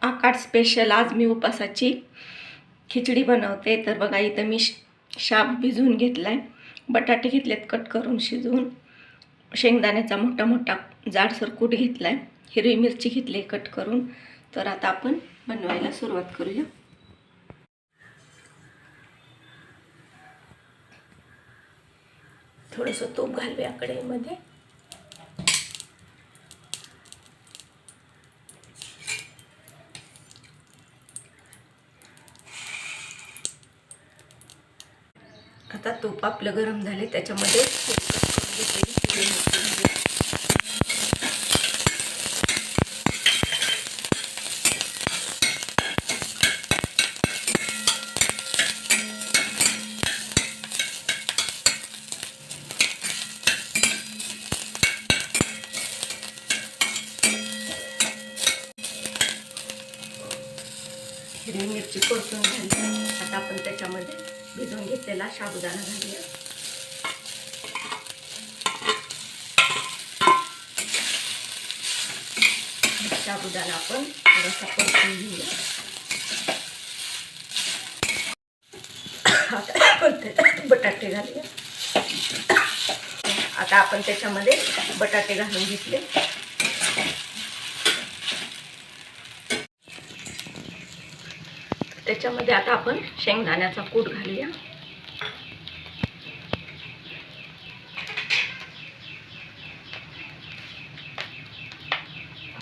आकाड special आज मी उपासाची खिचडी बनवते। तर बघा इथं मी शाब भिजवून घेतलाय, बटाटे घेतलेत कट करून शिजवून, शेंगदाण्याचा मोठा मोठा जाडसर कूट घेतलाय, हिरवी मिरची घेतली कट करून। तर आता आपण बनवायला सुरुवात करूया। थोडंसं तूप घालूया कढईमध्ये। आता तूप आपलं गरम झाले, त्याच्यामध्ये हिरवी मिरची परतून घालूया। आता आपण त्याच्यामध्ये भिजवून घेतलेला साबुदाणा घालूया। साबुदाणा आपण थोडासा परतून घेऊया। आता बटाटे घालूया। आता आपण त्याच्यामध्ये बटाटे घालून घेतले। त्याच्यामध्ये आता आपण शेंगदाण्याचा कूट घालूया।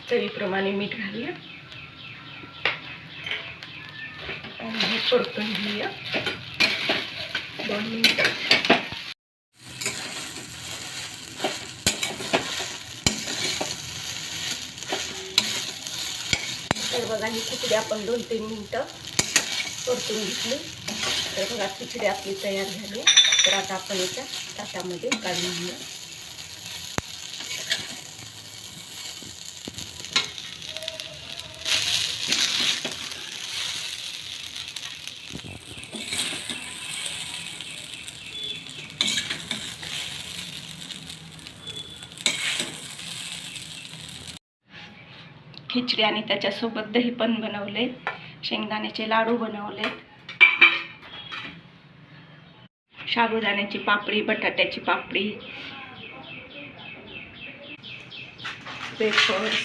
चवीप्रमाणे मीठ घालूया आणि हे परतून घेऊया 2 मिनिटं। तर बघा ही खिचडी आपण 2-3 मिनिटं परतून घेतली। तर बघा खिचडी आपली तयार झाली। तर आता आपण याच्या ताटामध्ये काढून घेऊया। खिचडी आणि त्याच्यासोबत दही पण बनवले, शेंगदाण्याचे लाडू बनवले, साबुदाण्याची पापडी, बटाट्याची पापडी, वेफर्स,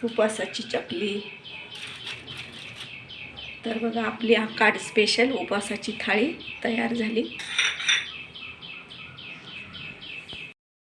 उपवासाची चकली। तर बघा आपली आकाड स्पेशल उपवासाची थाळी तयार झाली।